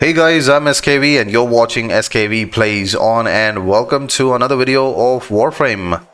Hey guys, I'm SKV and you're watching SKV Plays On, and welcome to another video of Warframe.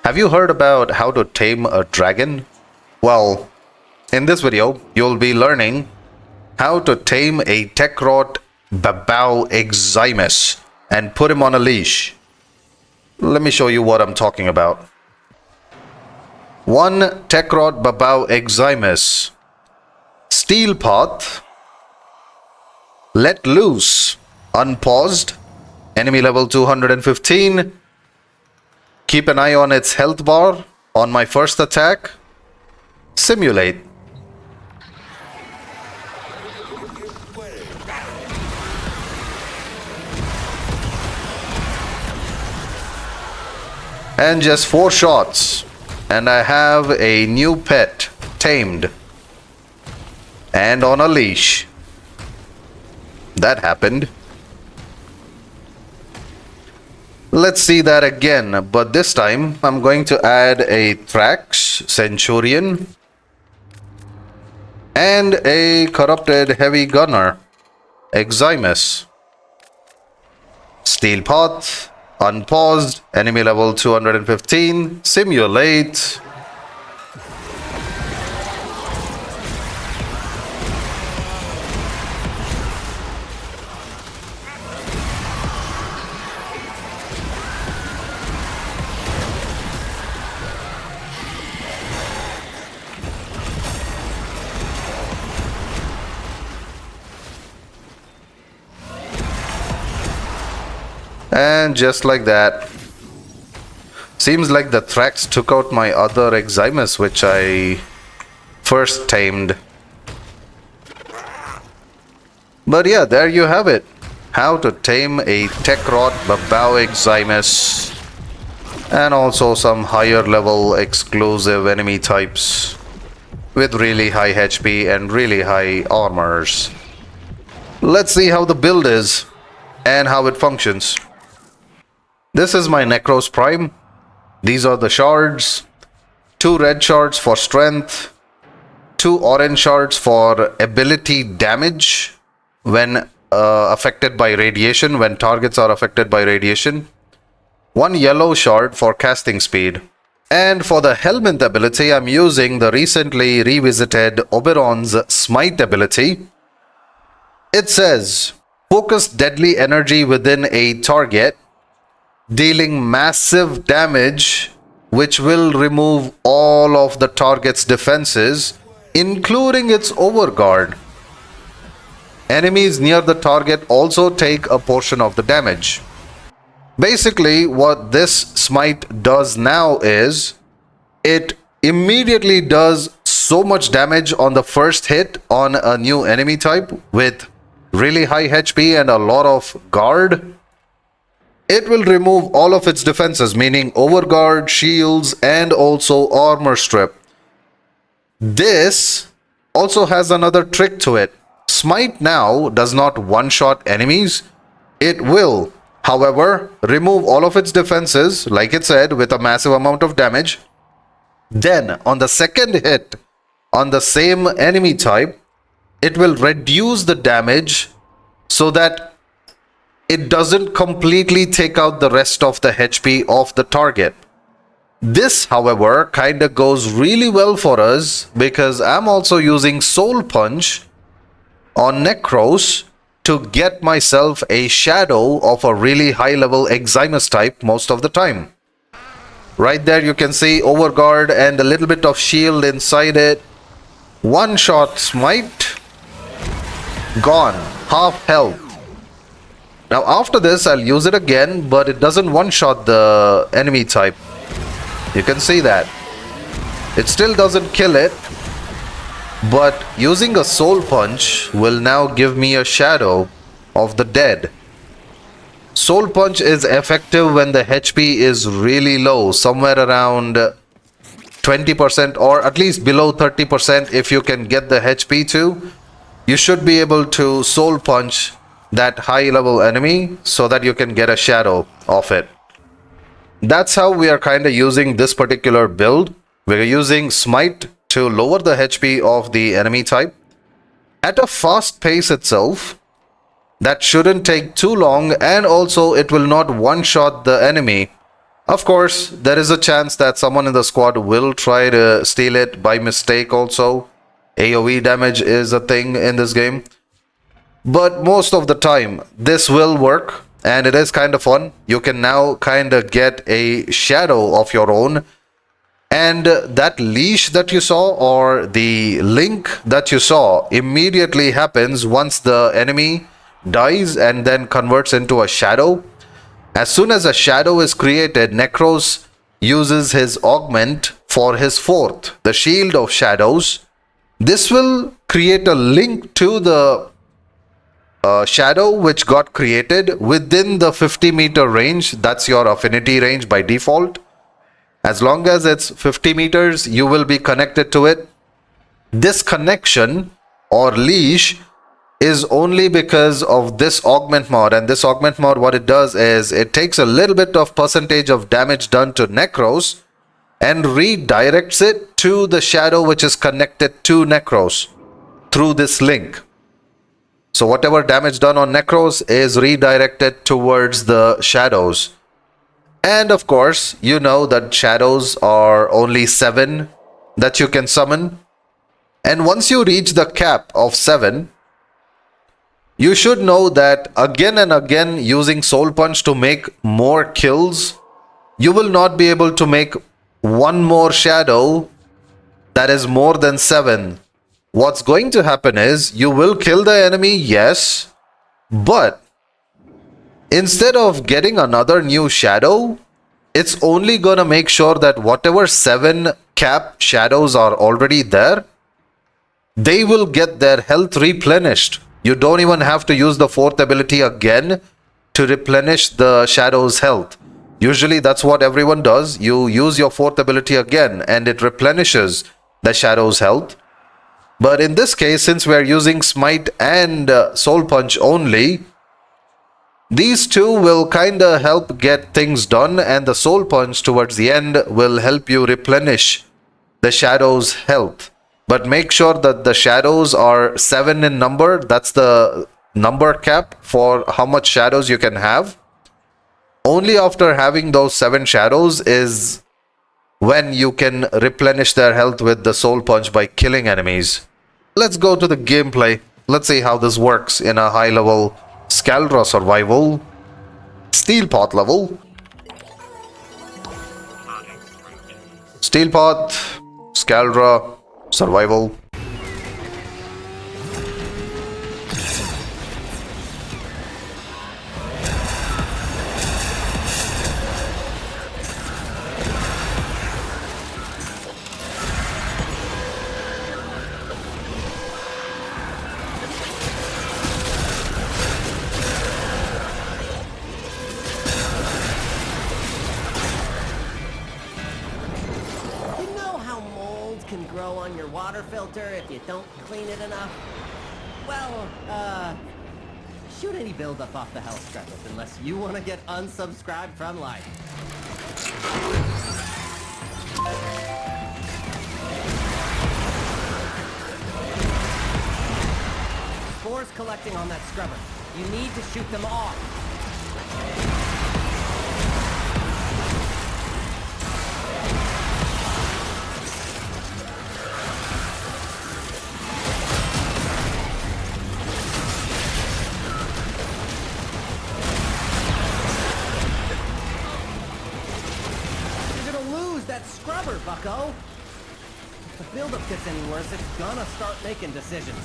Have you heard about how to tame a dragon? Well, in this video, you'll be learning how to tame a Techrot Babau Eximus and put him on a leash. Let me show you what I'm talking about. One Techrot Babau Eximus. Steel Path. Let loose, unpaused, enemy level 215. Keep an eye on its health bar on my first attack. Simulate. And just 4 shots. And I have a new pet, tamed. And on a leash. That happened. Let's see that again, but this time I'm going to add a Thrax Centurion and a corrupted heavy gunner Eximus. Steel Path, unpaused, enemy level 215, simulate. And just like that. Seems like the Thrax took out my other Eximus, which I first tamed. But yeah, there you have it. How to tame a Techrot Babau Eximus. And also some higher level exclusive enemy types with really high HP and really high armors. Let's see how the build is and how it functions. This is my Nekros Prime. These are the shards. 2 red shards for strength. 2 orange shards for ability damage when affected by radiation, when targets are affected by radiation. 1 yellow shard for casting speed. And for the helmet ability, I'm using the recently revisited Oberon's Smite ability. It says, focus deadly energy within a target, dealing massive damage which will remove all of the target's defenses, including its overguard. Enemies near the target also take a portion of the damage. Basically, what this smite does now is, it immediately does so much damage on the first hit on a new enemy type with really high HP and a lot of guard. It will remove all of its defenses, meaning overguard, shields, and also armor strip. This also has another trick to it. Smite now does not one-shot enemies. It will, however, remove all of its defenses, like it said, with a massive amount of damage. Then, on the second hit, on the same enemy type, it will reduce the damage so that it doesn't completely take out the rest of the HP of the target. This, however, kinda goes really well for us because I'm also using Soul Punch on Nekros to get myself a shadow of a really high level Eximus type most of the time. Right there you can see overguard and a little bit of shield inside it. 1 shot smite. Gone. Half health. Now after this I'll use it again, but it doesn't one-shot the enemy type. You can see that. It still doesn't kill it, but using a Soul Punch will now give me a shadow of the dead. Soul Punch is effective when the HP is really low, somewhere around 20% or at least below 30%. If you can get the HP to, you should be able to Soul Punch that high level enemy so that you can get a shadow of it. That's how we are kind of using this particular build. We're using Smite to lower the HP of the enemy type. At a fast pace itself, That shouldn't take too long, and also it will not one-shot the enemy. Of course, there is a chance that someone in the squad will try to steal it by mistake also. AoE damage is a thing in this game. But most of the time, this will work, and it is kind of fun. You can now kind of get a shadow of your own. And that leash that you saw, or the link that you saw, immediately happens once the enemy dies and then converts into a shadow. As soon as a shadow is created, Nekros uses his augment for his fourth, the Shield of Shadows. This will create a link to the shadow which got created within the 50-meter range. That's your affinity range by default. As long as it's 50 meters, you will be connected to it. This connection or leash is only because of this augment mod, and this augment mod, what it does is it takes a little bit of percentage of damage done to Nekros and redirects it to the shadow which is connected to Nekros through this link. So whatever damage done on Nekros is redirected towards the shadows. And of course, you know that shadows are only 7 that you can summon. And once you reach the cap of 7, you should know that again and again using Soul Punch to make more kills, you will not be able to make one more shadow that is more than 7. What's going to happen is you will kill the enemy, yes, but instead of getting another new shadow, it's only gonna make sure that whatever 7 cap shadows are already there, they will get their health replenished. You don't even have to use the 4th ability again to replenish the shadow's health. Usually that's what everyone does. You use your 4th ability again and it replenishes the shadow's health. But in this case, since we're using Smite and Soul Punch only, these two will kinda help get things done, and the Soul Punch towards the end will help you replenish the shadow's health. But make sure that the shadows are 7 in number. That's the number cap for how much shadows you can have. Only after having those 7 shadows is when you can replenish their health with the Soul Punch by killing enemies. Let's go to the gameplay. Let's see how this works in a high level Scaldra survival. Steel Pot level. Steel Pot, Scaldra, survival. On your water filter if you don't clean it enough? Well, shoot any buildup off the health scrubbers unless you want to get unsubscribed from life. Spores collecting on that scrubber. You need to shoot them off. Scrubber, bucko! If the buildup gets any worse, it's gonna start making decisions.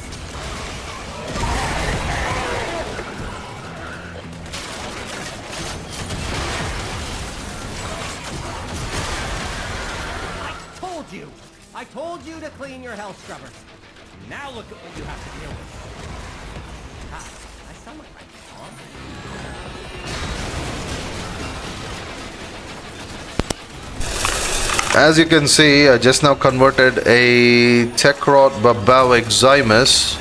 I told you to clean your health scrubbers. Now look at what you have to deal with. God, I sound like my mom. As you can see, I just now converted a Techrot Babau Eximus,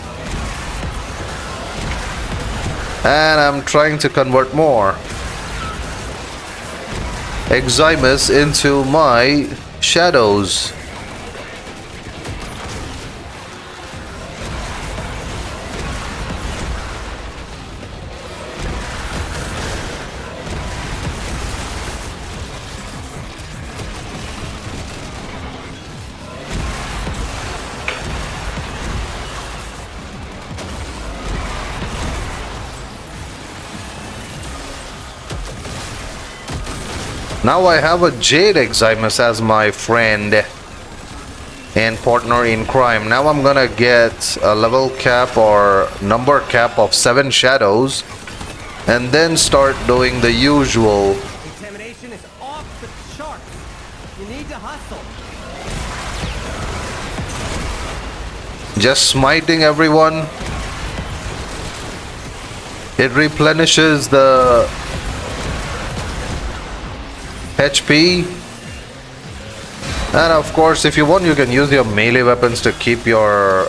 and I'm trying to convert more Eximus into my shadows. Now I have a Jade Eximus as my friend and partner in crime. Now I'm gonna get a level cap or number cap of 7 shadows and then start doing the usual. Contamination is off the charts. You need to hustle. Just smiting everyone. It replenishes the HP. And of course, if you want, you can use your melee weapons to keep your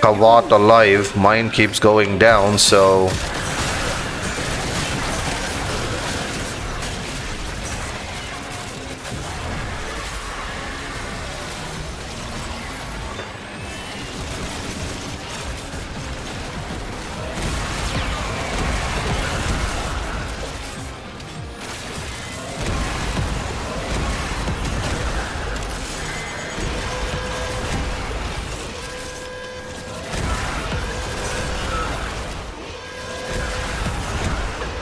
Kawat alive. Mine keeps going down, so...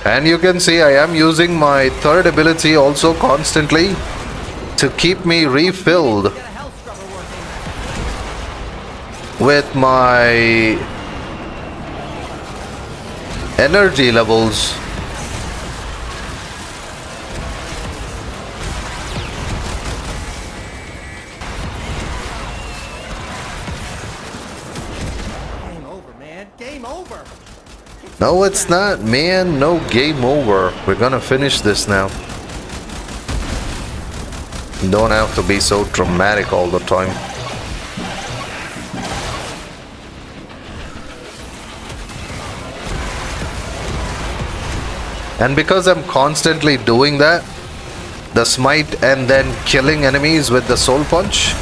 And you can see I am using my third ability also constantly to keep me refilled with my energy levels. Game over, man. Game over. No, it's not, man. No game over. We're gonna finish this now. Don't have to be so dramatic all the time. And because I'm constantly doing that, the smite and then killing enemies with the soul punch,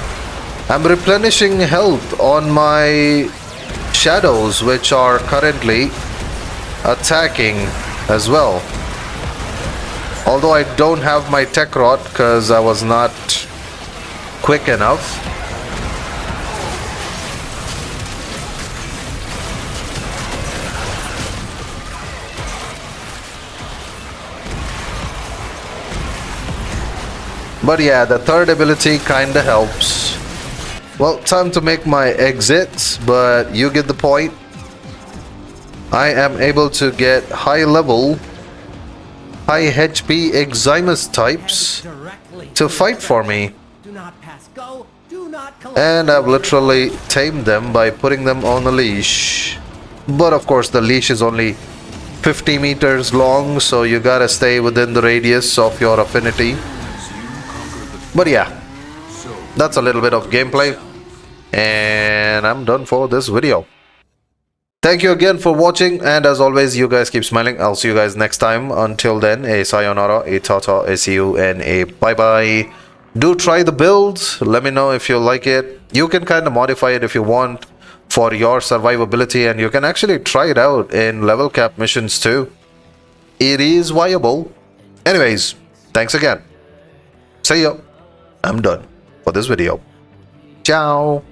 I'm replenishing health on my shadows, which are currently attacking as well. Although I don't have my Techrot because I was not quick enough. But yeah, the third ability kinda helps. Well, time to make my exits, but you get the point. I am able to get high level, high HP Eximus types to fight for me. Do not pass go. Do not collect. And I've literally tamed them by putting them on a leash. But of course the leash is only 50 meters long, so you gotta stay within the radius of your affinity. But yeah, that's a little bit of gameplay. And I'm done for this video. Thank you again for watching, and as always, you guys keep smiling. I'll see you guys next time. Until then, a sayonara, a tata, a see you, and a bye-bye. Do try the build. Let me know if you like it. You can kind of modify it if you want for your survivability, and you can actually try it out in level cap missions too. It is viable. Anyways, thanks again. See ya. I'm done for this video. Ciao.